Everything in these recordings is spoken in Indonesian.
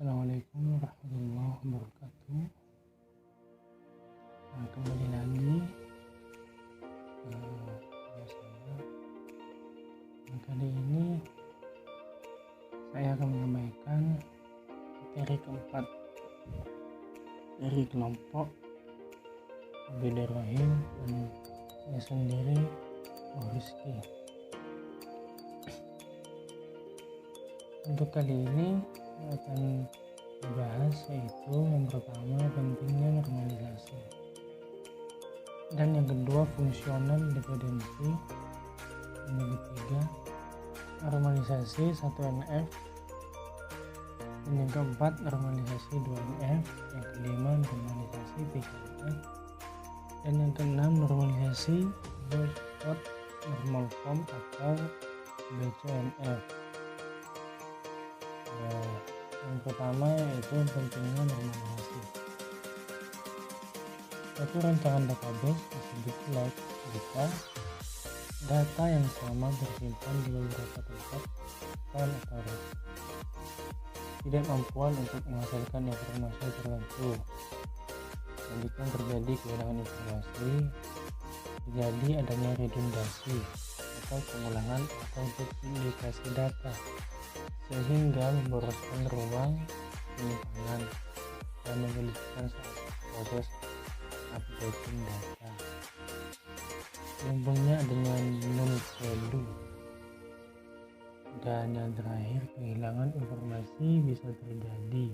Assalamualaikum warahmatullahi wabarakatuh. Kembali lagi saya. Kali ini saya akan menyampaikan materi keempat dari kelompok Abdurrahim dan saya sendiri Rizky. Untuk kali ini saya akan membahas yaitu yang pertama pentingnya normalisasi, dan yang kedua fungsional dependensi, dan yang ketiga normalisasi 1NF, dan yang keempat normalisasi 2NF, yang kelima normalisasi 3NF, dan yang keenam normalisasi short normal form atau BCNF. Yang pertama yaitu pentingnya normalisasi. Suatu rancangan database disebut like jika data yang sama tersimpan di beberapa tempat, file atau array, tidak mampuan untuk menghasilkan informasi tertentu. Dan jika terjadi kehilangan informasi, terjadi adanya redundasi atau pengulangan atau duplikasi data, sehingga memboroskan ruang penyimpanan dan menyulitkan saat proses updating data. Untungnya adanya null value. Dan yang terakhir, kehilangan informasi bisa terjadi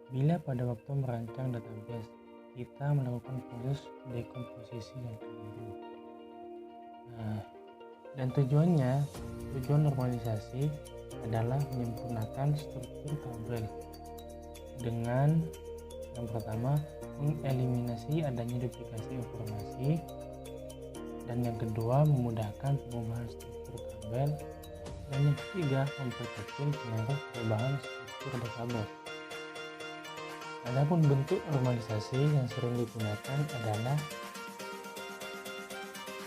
bila pada waktu merancang database kita melakukan proses dekomposisi yang keliru. Dan tujuan normalisasi adalah menyempurnakan struktur tabel dengan yang pertama mengeliminasi adanya duplikasi informasi, dan yang kedua memudahkan pengubahan struktur tabel, dan yang ketiga memperkecil pengaruh perubahan struktur database. Adapun bentuk normalisasi yang sering digunakan adalah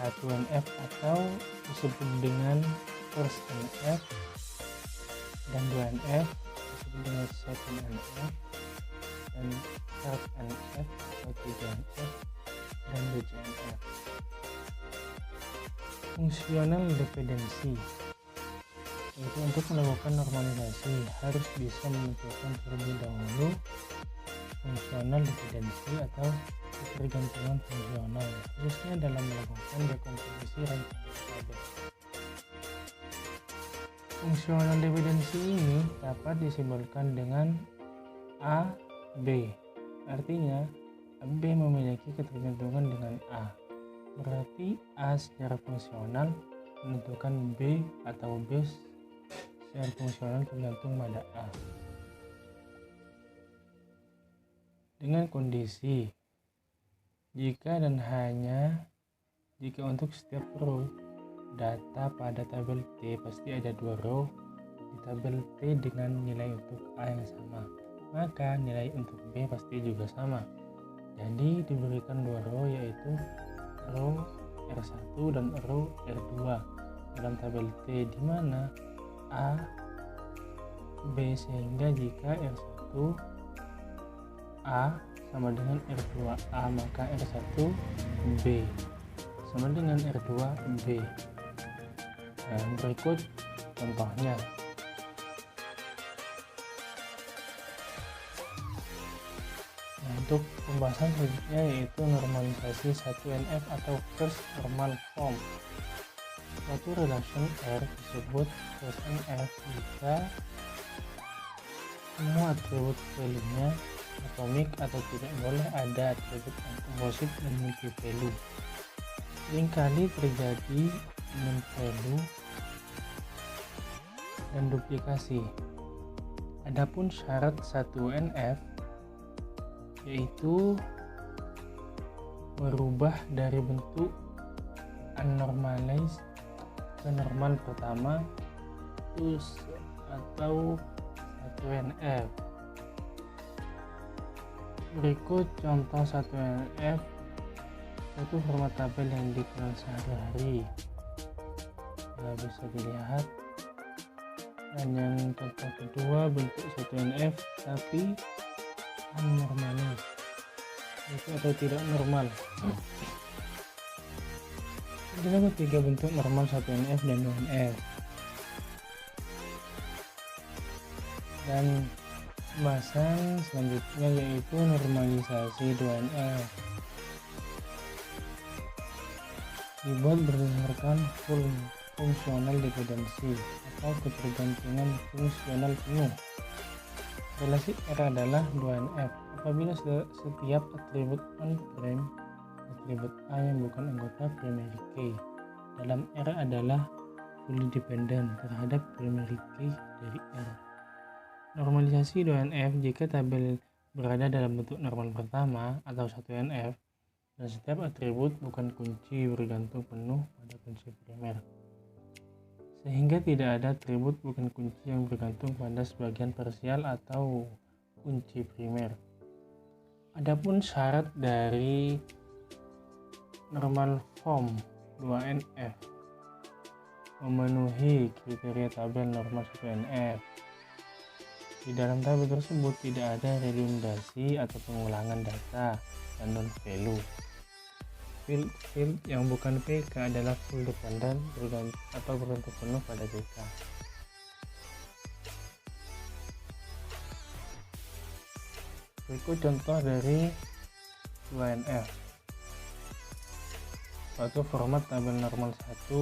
1NF atau disebut dengan first NF, dan 2NF disebut dengan second NF, dan third NF atau 3NF, dan BCNF. Fungsional dependensi yaitu untuk melakukan normalisasi harus bisa menentukan terlebih dahulu fungsional dependensi atau ketergantungan fungsional, khususnya dalam melakukan dekomposisi rancangan database. Fungsional dependensi ini dapat disimbolkan dengan A, B. Artinya B memiliki ketergantungan dengan A. Berarti A secara fungsional menentukan B, atau B secara fungsional tergantung pada A. Dengan kondisi jika dan hanya jika untuk setiap row data pada tabel T pasti ada 2 row di tabel T dengan nilai untuk A yang sama, maka nilai untuk B pasti juga sama. Jadi diberikan 2 row yaitu row R1 dan row R2 dalam tabel T, di mana A, B, sehingga jika R1 A sama dengan R2A, maka R1 B sama dengan R2 B. Dan berikut contohnya. Untuk pembahasan selanjutnya yaitu normalisasi 1NF atau first normal form. Suatu relation R disebut first NF jika semua atribut value-nya atomik atau tidak boleh ada atribut komposit dan multi value. Seringkali terjadi non value dan duplikasi. Adapun syarat 1NF yaitu merubah dari bentuk unnormalized ke normal pertama atau 1NF. Berikut contoh 1NF, satu format tabel yang dikenal sehari-hari. Bisa dilihat Dan yang contoh kedua bentuk 1NF tapi anormalis, itu atau tidak normal. Ada tiga bentuk normal 1NF dan 2NF. Dan pembahasan selanjutnya yaitu normalisasi 2NF. Dibuat berdasarkan fungsional dependensi atau ketergantungan fungsional penuh. Relasi R adalah 2NF apabila setiap atribut on-prime atribut A yang bukan anggota primary key dalam R adalah fully dependent terhadap primary key dari R. Normalisasi 2NF jika tabel berada dalam bentuk normal pertama atau 1NF dan setiap atribut bukan kunci bergantung penuh pada kunci primer, sehingga tidak ada atribut bukan kunci yang bergantung pada sebagian parsial atau kunci primer. Adapun syarat dari normal form 2NF memenuhi kriteria tabel normal 1NF. Di dalam tabel tersebut tidak ada redundasi atau pengulangan data dan non-value. Field yang bukan PK adalah full dependent atau bergantung penuh pada PK. Berikut contoh dari 2NF. Suatu format tabel normal 1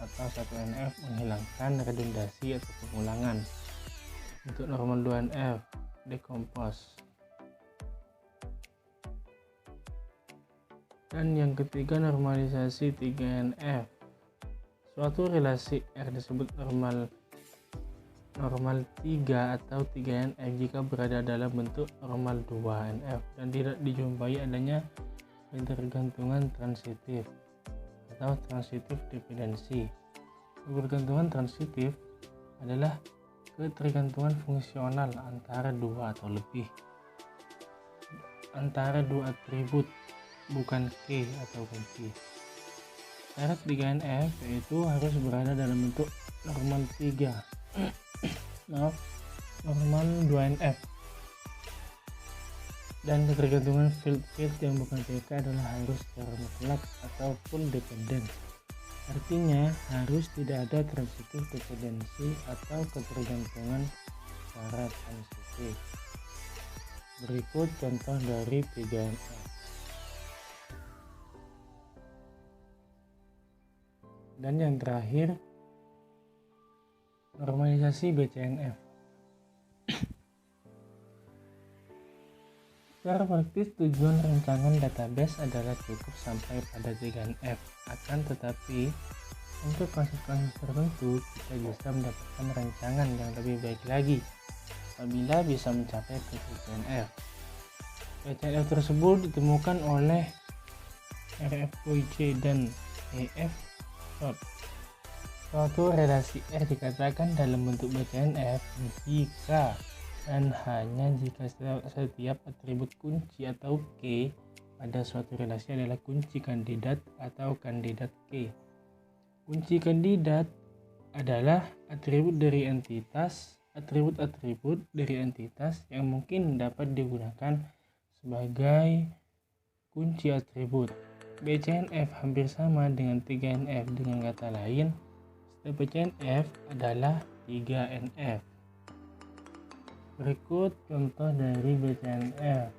atau 1NF menghilangkan redundasi atau pengulangan. Untuk normal 2NF, decompose. Dan yang ketiga, normalisasi 3NF. Suatu relasi R disebut normal 3 atau 3NF jika berada dalam bentuk normal 2NF dan tidak dijumpai adanya ketergantungan transitif atau transitif dependensi. Ketergantungan transitif adalah ketergantungan fungsional antara dua atau lebih antara dua atribut, bukan key atau kunci. Syarat 3NF yaitu harus berada dalam bentuk normal 3 normal 2NF, dan ketergantungan field yang bukan PK adalah harus termutlak atau full dependent. Artinya harus tidak ada transitif dependensi atau ketergantungan secara transitif. Berikut contoh dari 3NF. Dan yang terakhir, normalisasi BCNF. Secara praktis tujuan rancangan database adalah cukup sampai pada 3NF. Akan tetapi untuk kasus-kasus tertentu kita bisa mendapatkan rancangan yang lebih baik lagi apabila bisa mencapai ke BCNF. BCNF tersebut ditemukan oleh RFOJ dan EF. Suatu relasi R dikatakan dalam bentuk BCNF jika dan hanya jika setiap atribut kunci atau key pada suatu relasi adalah kunci kandidat atau kandidat key. Kunci kandidat adalah atribut dari entitas, atribut-atribut dari entitas yang mungkin dapat digunakan sebagai kunci atribut. BCNF hampir sama dengan 3NF, dengan kata lain setiap BCNF adalah 3NF. Berikut contoh dari BCNF.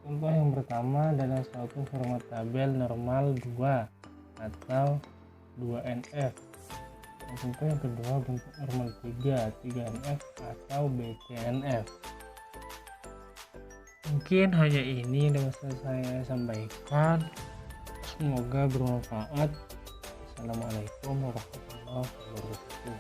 Contoh yang pertama adalah suatu format tabel normal 2 atau 2NF. Contoh yang kedua bentuk normal 3NF atau BCNF. Mungkin hanya ini yang dapat saya sampaikan. Semoga bermanfaat. Assalamualaikum warahmatullahi wabarakatuh.